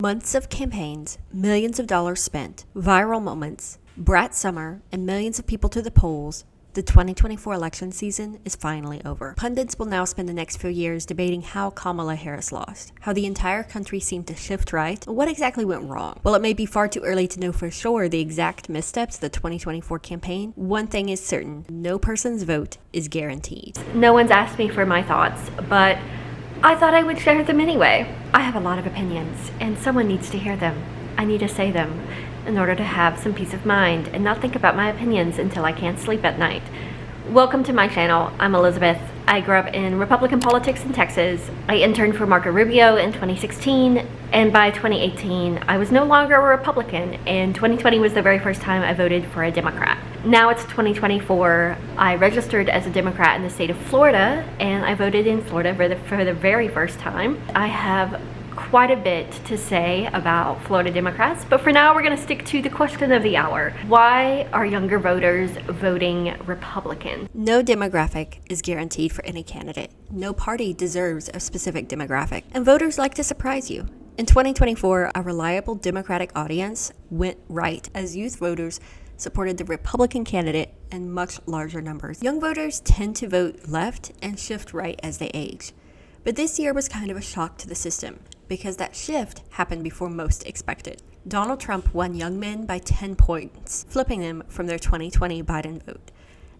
Months of campaigns, millions of dollars spent, viral moments, brat summer, and millions of people to the polls. The 2024 election season is finally over. Pundits will now spend the next few years debating how Kamala Harris lost, how the entire country seemed to shift right, and what exactly went wrong. While it may be far too early to know for sure the exact missteps of the 2024 campaign, one thing is certain: no person's vote is guaranteed. No one's asked me for my thoughts, but I thought I would share them anyway. I have a lot of opinions, and someone needs to hear them. I need to say them in order to have some peace of mind and not think about my opinions until I can't sleep at night. Welcome to my channel. I'm Elizabeth. I grew up in Republican politics in Texas. I interned for Marco Rubio in 2016, and by 2018, I was no longer a Republican, and 2020 was the very first time I voted for a Democrat. Now it's 2024. I registered as a Democrat in the state of Florida, and I voted in Florida for the very first time. I have quite a bit to say about Florida Democrats, but for now we're going to stick to the question of the hour. Why are younger voters voting Republican? No demographic is guaranteed for any candidate. No party deserves a specific demographic, and voters like to surprise you. In 2024, a reliable Democratic audience went right as youth voters supported the Republican candidate in much larger numbers. Young voters tend to vote left and shift right as they age. But this year was kind of a shock to the system, because that shift happened before most expected. Donald Trump won young men by 10 points, flipping them from their 2020 Biden vote.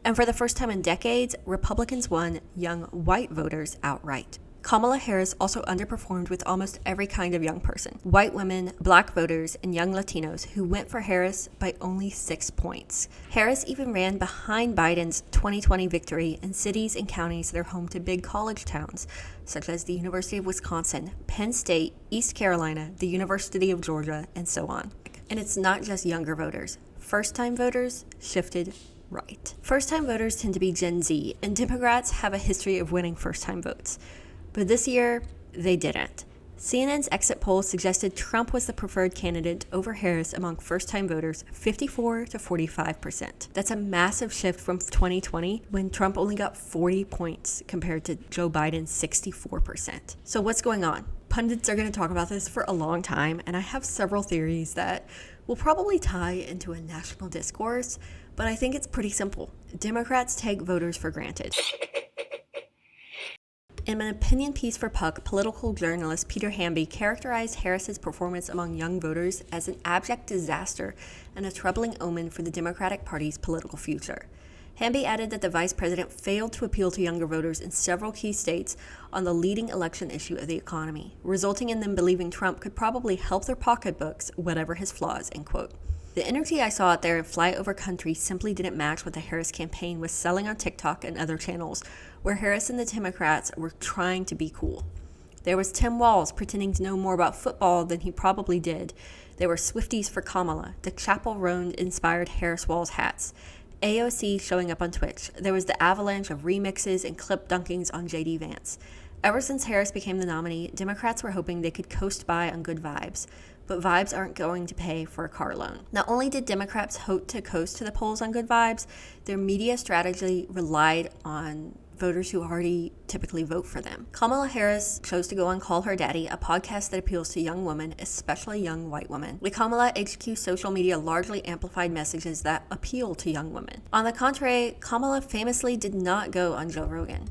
And for the first time in decades, Republicans won young white voters outright. Kamala Harris also underperformed with almost every kind of young person: white women, black voters, and young Latinos, who went for Harris by only 6 points. Harris even ran behind Biden's 2020 victory in cities and counties that are home to big college towns, such as the University of Wisconsin, Penn State, East Carolina, the University of Georgia, and so on. And it's not just younger voters. First-time voters shifted right. First-time voters tend to be Gen Z, and Democrats have a history of winning first-time votes. But this year, they didn't. CNN's exit poll suggested Trump was the preferred candidate over Harris among first-time voters, 54 to 45%. That's a massive shift from 2020, when Trump only got 40 points compared to Joe Biden's 64%. So what's going on? Pundits are going to talk about this for a long time, and I have several theories that will probably tie into a national discourse, but I think it's pretty simple. Democrats take voters for granted. In an opinion piece for Puck, political journalist Peter Hamby characterized Harris's performance among young voters as an abject disaster and a troubling omen for the Democratic Party's political future. Hamby added that the vice president failed to appeal to younger voters in several key states on the leading election issue of the economy, resulting in them believing Trump could probably help their pocketbooks, whatever his flaws, end quote. The energy I saw out there in flyover country simply didn't match what the Harris campaign was selling on TikTok and other channels, where Harris and the Democrats were trying to be cool. There was Tim Walz pretending to know more about football than he probably did. There were Swifties for Kamala, the Chappell Roan-inspired Harris Walz hats, AOC showing up on Twitch. There was the avalanche of remixes and clip dunkings on JD Vance. Ever since Harris became the nominee, Democrats were hoping they could coast by on good vibes. But vibes aren't going to pay for a car loan. Not only did Democrats hope to coast to the polls on good vibes, their media strategy relied on voters who already typically vote for them. Kamala Harris chose to go on Call Her Daddy, a podcast that appeals to young women, especially young white women. With Kamala, HQ social media largely amplified messages that appeal to young women. On the contrary, Kamala famously did not go on Joe Rogan.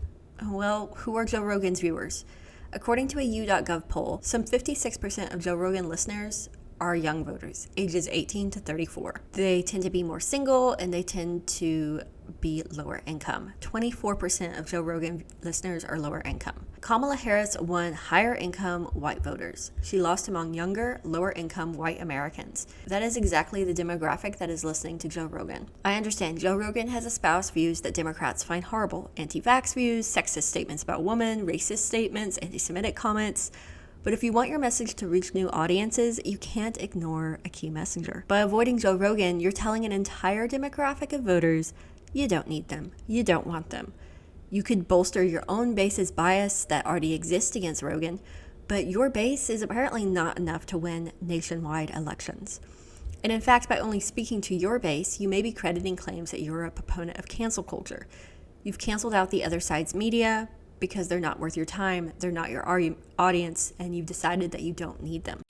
Well, who are Joe Rogan's viewers? According to a U.gov poll, some 56% of Joe Rogan listeners are young voters, ages 18 to 34. They tend to be more single, and they tend to be lower income. 24% of Joe Rogan listeners are lower income. Kamala Harris won higher income white voters. She lost among younger, lower income white Americans. That is exactly the demographic that is listening to Joe Rogan. I understand Joe Rogan has espoused views that Democrats find horrible: anti-vax views, sexist statements about women, racist statements, anti-Semitic comments. But if you want your message to reach new audiences, you can't ignore a key messenger. By avoiding Joe Rogan, you're telling an entire demographic of voters, you don't need them. You don't want them. You could bolster your own base's bias that already exists against Rogan, but your base is apparently not enough to win nationwide elections. And in fact, by only speaking to your base, you may be crediting claims that you're a proponent of cancel culture. You've canceled out the other side's media because they're not worth your time, they're not your audience, and you've decided that you don't need them.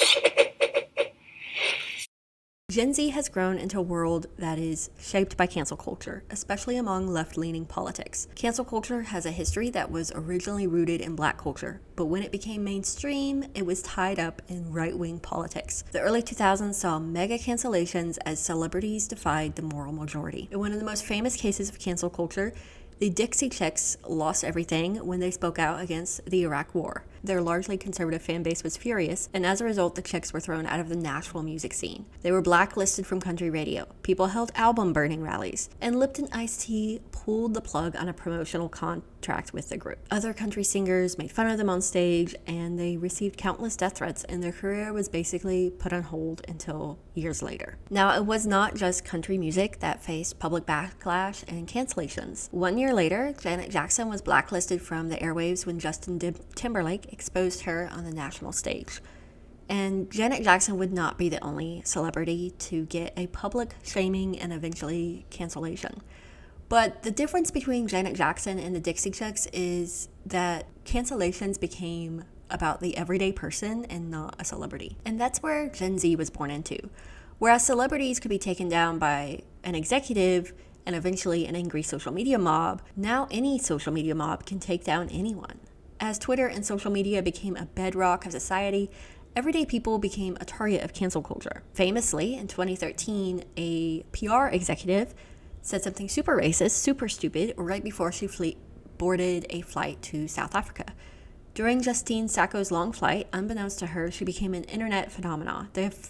Gen Z has grown into a world that is shaped by cancel culture, especially among left-leaning politics. Cancel culture has a history that was originally rooted in Black culture, but when it became mainstream, it was tied up in right-wing politics. The early 2000s saw mega cancellations as celebrities defied the moral majority. In one of the most famous cases of cancel culture, the Dixie Chicks lost everything when they spoke out against the Iraq War. Their largely conservative fan base was furious, and as a result, the Chicks were thrown out of the Nashville music scene. They were blacklisted from country radio. People held album burning rallies, and Lipton Iced Tea pulled the plug on a promotional contract with the group. Other country singers made fun of them on stage, and they received countless death threats, and their career was basically put on hold until years later. Now, it was not just country music that faced public backlash and cancellations. 1 year later, Janet Jackson was blacklisted from the airwaves when Justin Timberlake exposed her on the national stage. And Janet Jackson would not be the only celebrity to get a public shaming and eventually cancellation. But the difference between Janet Jackson and the Dixie Chicks is that cancellations became about the everyday person and not a celebrity. And that's where Gen Z was born into. Whereas celebrities could be taken down by an executive and eventually an angry social media mob, now any social media mob can take down anyone. As Twitter and social media became a bedrock of society, everyday people became a target of cancel culture. Famously, in 2013, a PR executive said something super racist, super stupid, right before she boarded a flight to South Africa. During Justine Sacco's long flight, unbeknownst to her, she became an internet phenomenon.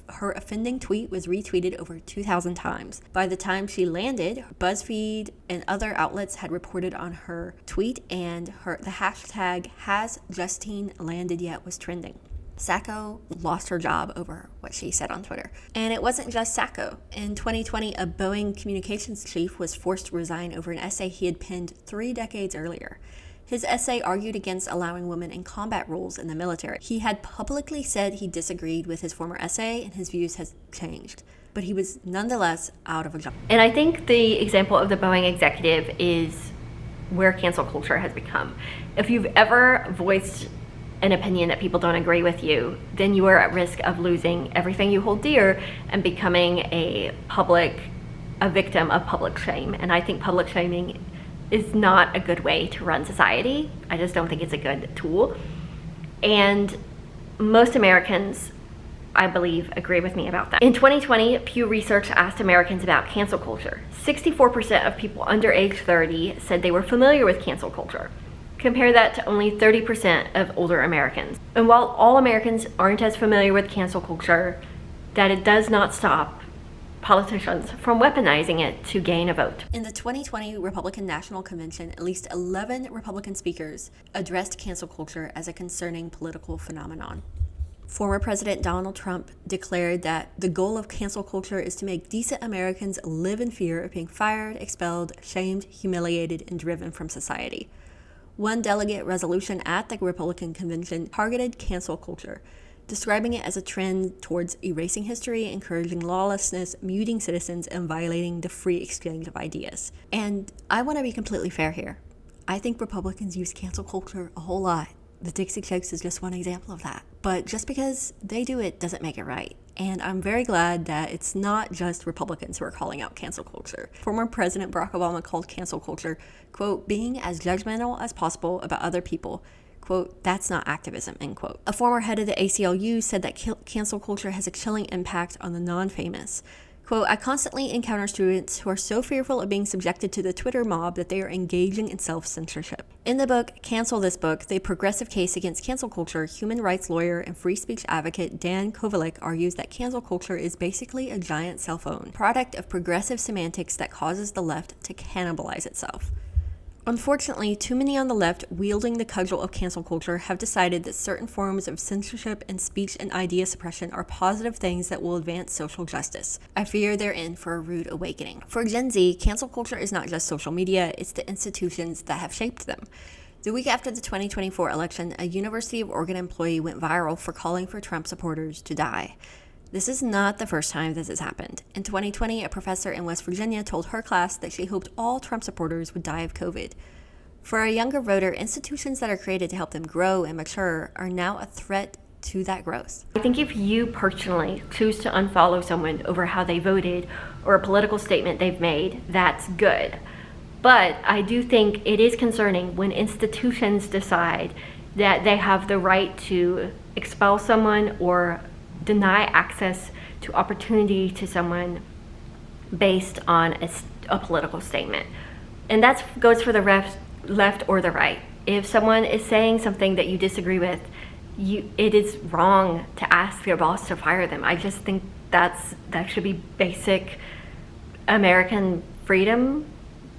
Her offending tweet was retweeted over 2,000 times. By the time she landed, BuzzFeed and other outlets had reported on her tweet, and the hashtag #HasJustineLandedYet was trending. Sacco lost her job over what she said on Twitter. And it wasn't just Sacco. In 2020, a Boeing communications chief was forced to resign over an essay he had penned 3 decades earlier. His essay argued against allowing women in combat roles in the military. He had publicly said he disagreed with his former essay, and his views has changed. But he was nonetheless out of a job. And I think the example of the Boeing executive is where cancel culture has become. If you've ever voiced an opinion that people don't agree with you, then you are at risk of losing everything you hold dear and becoming a victim of public shame. And I think public shaming is not a good way to run society. I just don't think it's a good tool. And most Americans, I believe, agree with me about that. In 2020, Pew Research asked Americans about cancel culture. 64% of people under age 30 said they were familiar with cancel culture. Compare that to only 30% of older Americans. And while all Americans aren't as familiar with cancel culture, that it does not stop politicians from weaponizing it to gain a vote. In the 2020 Republican National Convention, at least 11 Republican speakers addressed cancel culture as a concerning political phenomenon. Former President Donald Trump declared that the goal of cancel culture is to make decent Americans live in fear of being fired, expelled, shamed, humiliated, and driven from society. One delegate resolution at the Republican convention targeted cancel culture, describing it as a trend towards erasing history, encouraging lawlessness, muting citizens, and violating the free exchange of ideas. And I want to be completely fair here. I think Republicans use cancel culture a whole lot. The Dixie Chicks is just one example of that. But just because they do it doesn't make it right. And I'm very glad that it's not just Republicans who are calling out cancel culture. Former President Barack Obama called cancel culture, quote, being as judgmental as possible about other people. Quote, that's not activism, end quote. A former head of the ACLU said that cancel culture has a chilling impact on the non-famous. Quote, I constantly encounter students who are so fearful of being subjected to the Twitter mob that they are engaging in self-censorship. In the book, Cancel This Book, The Progressive Case Against Cancel Culture, human rights lawyer and free speech advocate Dan Kovalik argues that cancel culture is basically a giant cell phone, product of progressive semantics that causes the left to cannibalize itself. Unfortunately, too many on the left wielding the cudgel of cancel culture have decided that certain forms of censorship and speech and idea suppression are positive things that will advance social justice. I fear they're in for a rude awakening. For Gen Z, cancel culture is not just social media, it's the institutions that have shaped them. The week after the 2024 election, a University of Oregon employee went viral for calling for Trump supporters to die. This is not the first time this has happened. In 2020, a professor in West Virginia told her class that she hoped all Trump supporters would die of COVID. For a younger voter, institutions that are created to help them grow and mature are now a threat to that growth. I think if you personally choose to unfollow someone over how they voted or a political statement they've made, that's good. But I do think it is concerning when institutions decide that they have the right to expel someone or deny access to opportunity to someone based on a political statement. And that goes for the left or the right. If someone is saying something that you disagree with, it is wrong to ask your boss to fire them. I just think that should be basic American freedom,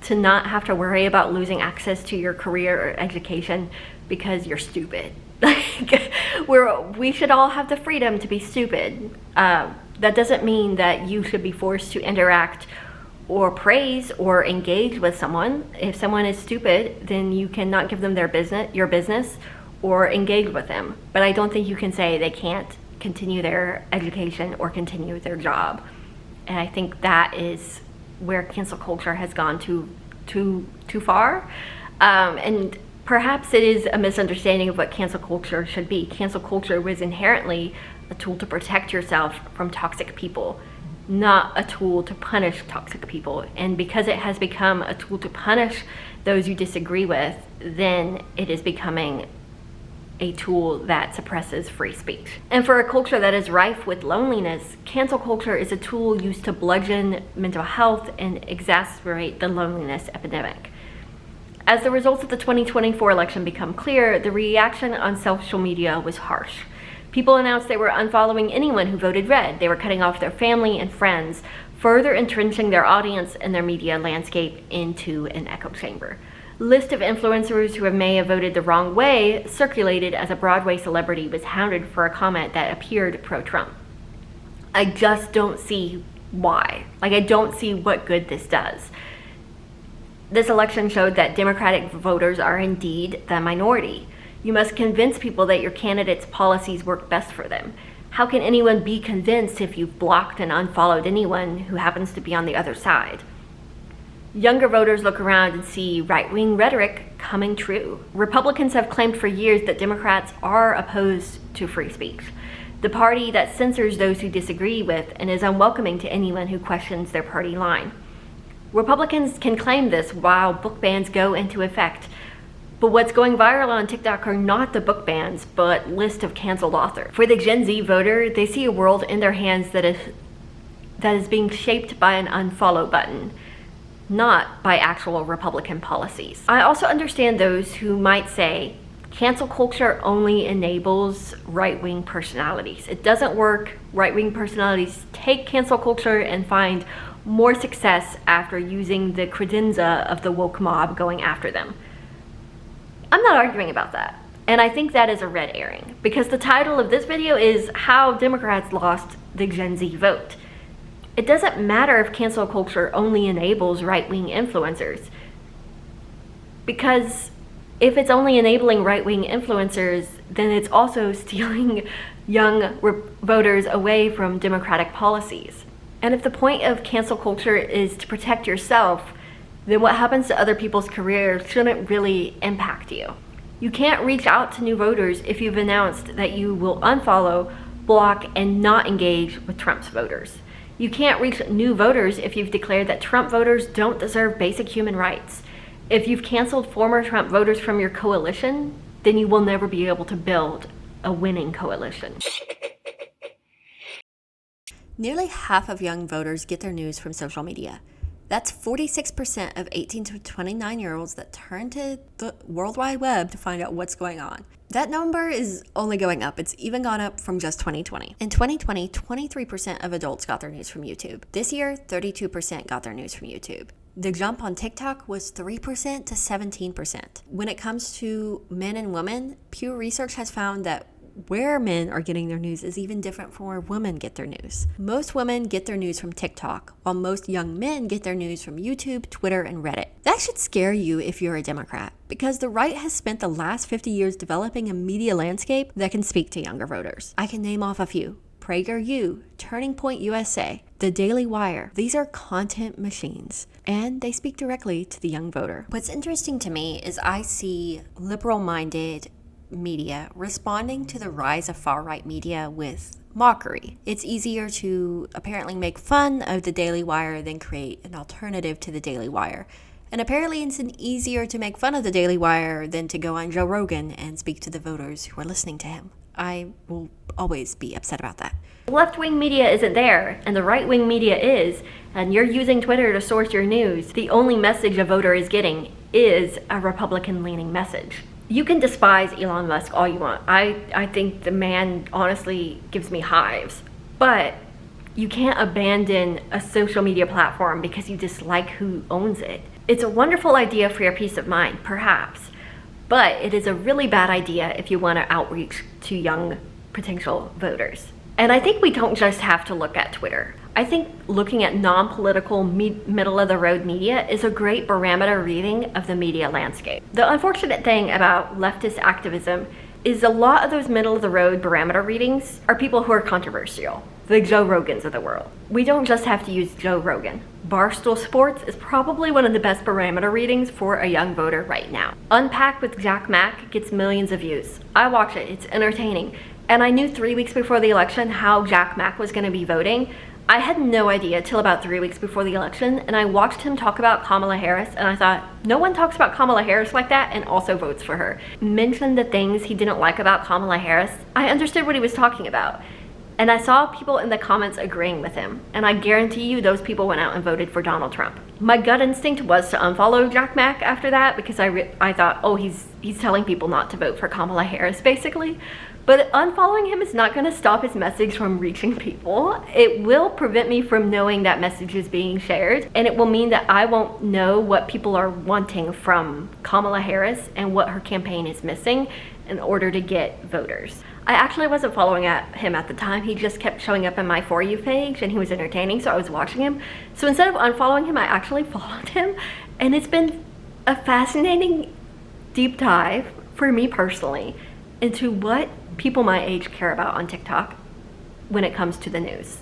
to not have to worry about losing access to your career or education because you're stupid. Like, we should all have the freedom to be stupid. That doesn't mean that you should be forced to interact or praise or engage with someone. If someone is stupid, then you cannot give them your business or engage with them. But I don't think you can say they can't continue their education or continue their job. And I think that is where cancel culture has gone too far. And perhaps it is a misunderstanding of what cancel culture should be. Cancel culture was inherently a tool to protect yourself from toxic people, not a tool to punish toxic people. And because it has become a tool to punish those you disagree with, then it is becoming a tool that suppresses free speech. And for a culture that is rife with loneliness, cancel culture is a tool used to bludgeon mental health and exacerbate the loneliness epidemic. As the results of the 2024 election become clear, the reaction on social media was harsh. People announced they were unfollowing anyone who voted red. They were cutting off their family and friends, further entrenching their audience and their media landscape into an echo chamber. List of influencers who may have voted the wrong way circulated as a Broadway celebrity was hounded for a comment that appeared pro-Trump. I just don't see why. I don't see what good this does. This election showed that Democratic voters are indeed the minority. You must convince people that your candidate's policies work best for them. How can anyone be convinced if you've blocked and unfollowed anyone who happens to be on the other side? Younger voters look around and see right-wing rhetoric coming true. Republicans have claimed for years that Democrats are opposed to free speech, the party that censors those who disagree with and is unwelcoming to anyone who questions their party line. Republicans can claim this while book bans go into effect, but what's going viral on TikTok are not the book bans, but list of canceled authors. For the Gen Z voter, they see a world in their hands that is being shaped by an unfollow button, not by actual Republican policies. I also understand those who might say cancel culture only enables right-wing personalities. It doesn't work. Right-wing personalities take cancel culture and find more success after using the credenza of the woke mob going after them. I'm not arguing about that. And I think that is a red herring, because the title of this video is How Democrats Lost the Gen Z Vote. It doesn't matter if cancel culture only enables right-wing influencers, because if it's only enabling right-wing influencers, then it's also stealing young voters away from Democratic policies. And if the point of cancel culture is to protect yourself, then what happens to other people's careers shouldn't really impact you. You can't reach out to new voters if you've announced that you will unfollow, block, and not engage with Trump's voters. You can't reach new voters if you've declared that Trump voters don't deserve basic human rights. If you've canceled former Trump voters from your coalition, then you will never be able to build a winning coalition. Nearly half of young voters get their news from social media. That's 46% of 18 to 29-year-olds that turn to the World Wide Web to find out what's going on. That number is only going up. It's even gone up from just 2020. In 2020, 23% of adults got their news from YouTube. This year, 32% got their news from YouTube. The jump on TikTok was 3% to 17%. When it comes to men and women, Pew Research has found that where men are getting their news is even different from where women get their news. Most women get their news from TikTok, while most young men get their news from YouTube, Twitter, and Reddit. That should scare you if you're a Democrat, because the right has spent the last 50 years developing a media landscape that can speak to younger voters. I can name off a few. PragerU, Turning Point USA, The Daily Wire. These are content machines, and they speak directly to the young voter. What's interesting to me is I see liberal-minded media responding to the rise of far-right media with mockery. It's easier to apparently make fun of the Daily Wire than create an alternative to the Daily Wire. And apparently it's easier to make fun of the Daily Wire than to go on Joe Rogan and speak to the voters who are listening to him. I will always be upset about that. Left-wing media isn't there, and the right-wing media is, and you're using Twitter to source your news. The only message a voter is getting is a Republican-leaning message. You can despise Elon Musk all you want. I think the man honestly gives me hives. But you can't abandon a social media platform because you dislike who owns it. It's a wonderful idea for your peace of mind, perhaps. But it is a really bad idea if you want to outreach to young potential voters. And I think we don't just have to look at Twitter. I think looking at non-political middle-of-the-road media is a great barometer reading of the media landscape. The unfortunate thing about leftist activism is a lot of those middle-of-the-road barometer readings are people who are controversial, the Joe Rogans of the world. We don't just have to use Joe Rogan. Barstool Sports is probably one of the best barometer readings for a young voter right now. Unpacked with Jack Mack gets millions of views. I watch it, it's entertaining. And I knew 3 weeks before the election how Jack Mack was going to be voting. I had no idea till about 3 weeks before the election, and I watched him talk about Kamala Harris, and I thought, no one talks about Kamala Harris like that and also votes for her. Mentioned the things he didn't like about Kamala Harris. I understood what he was talking about. And I saw people in the comments agreeing with him, and I guarantee you those people went out and voted for Donald Trump. My gut instinct was to unfollow Jack Mack after that because I thought, oh, he's telling people not to vote for Kamala Harris, basically. But unfollowing him is not going to stop his message from reaching people. It will prevent me from knowing that message is being shared, and it will mean that I won't know what people are wanting from Kamala Harris and what her campaign is missing in order to get voters. I actually wasn't following him at the time. He just kept showing up in my For You page, and he was entertaining, so I was watching him. So instead of unfollowing him, I actually followed him, and it's been a fascinating deep dive for me personally into what people my age care about on TikTok when it comes to the news.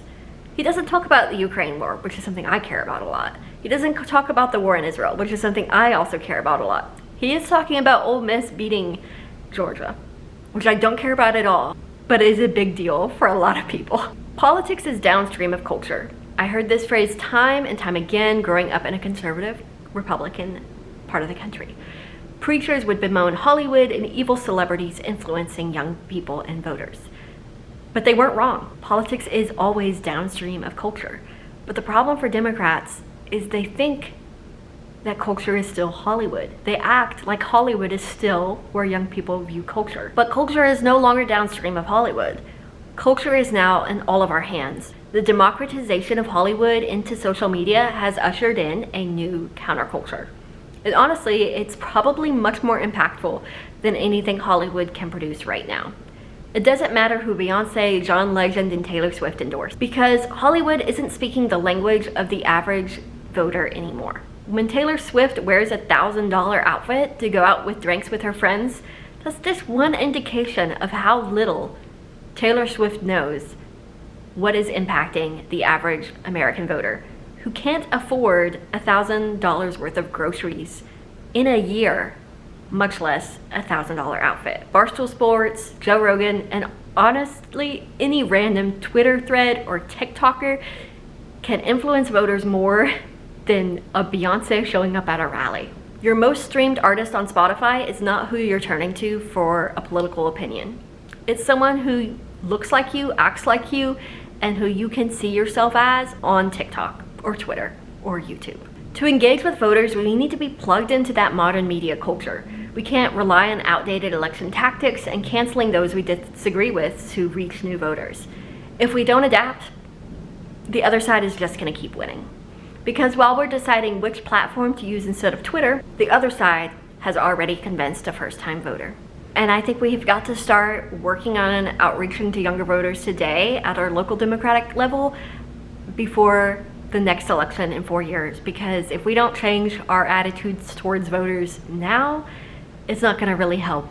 He doesn't talk about the Ukraine war, which is something I care about a lot. He doesn't talk about the war in Israel, which is something I also care about a lot. He is talking about Ole Miss beating Georgia, which I don't care about at all, but it is a big deal for a lot of people. Politics is downstream of culture. I heard this phrase time and time again growing up in a conservative, Republican part of the country. Preachers would bemoan Hollywood and evil celebrities influencing young people and voters. But they weren't wrong. Politics is always downstream of culture. But the problem for Democrats is they think that culture is still Hollywood. They act like Hollywood is still where young people view culture. But culture is no longer downstream of Hollywood. Culture is now in all of our hands. The democratization of Hollywood into social media has ushered in a new counterculture. And honestly, it's probably much more impactful than anything Hollywood can produce right now. It doesn't matter who Beyonce, John Legend, and Taylor Swift endorse, because Hollywood isn't speaking the language of the average voter anymore. When Taylor Swift wears a $1,000 outfit to go out with drinks with her friends, that's just one indication of how little Taylor Swift knows what is impacting the average American voter, who can't afford $1,000 worth of groceries in a year, much less a $1,000 outfit. Barstool Sports, Joe Rogan, and honestly, any random Twitter thread or TikToker can influence voters more than a Beyonce showing up at a rally. Your most streamed artist on Spotify is not who you're turning to for a political opinion. It's someone who looks like you, acts like you, and who you can see yourself as on TikTok or Twitter or YouTube. To engage with voters, we need to be plugged into that modern media culture. We can't rely on outdated election tactics and canceling those we disagree with to reach new voters. If we don't adapt, the other side is just going to keep winning. Because while we're deciding which platform to use instead of Twitter, the other side has already convinced a first-time voter. And I think we've got to start working on outreaching to younger voters today at our local Democratic level before the next election in 4 years. Because if we don't change our attitudes towards voters now, it's not going to really help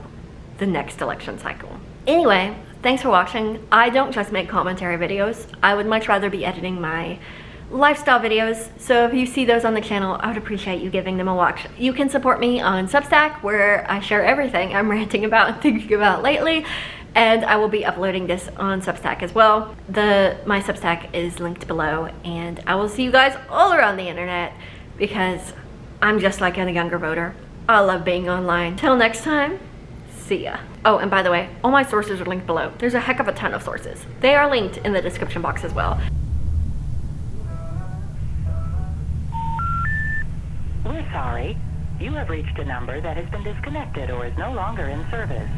the next election cycle. Anyway, thanks for watching. I don't just make commentary videos. I would much rather be editing my lifestyle videos. So if you see those on the channel, I would appreciate you giving them a watch. You can support me on Substack, where I share everything I'm ranting about and thinking about lately. And I will be uploading this on Substack as well. My Substack is linked below, and I will see you guys all around the internet because I'm just like a younger voter. I love being online. Till next time, see ya. Oh, and by the way, all my sources are linked below. There's a heck of a ton of sources. They are linked in the description box as well. We're sorry. You have reached a number that has been disconnected or is no longer in service.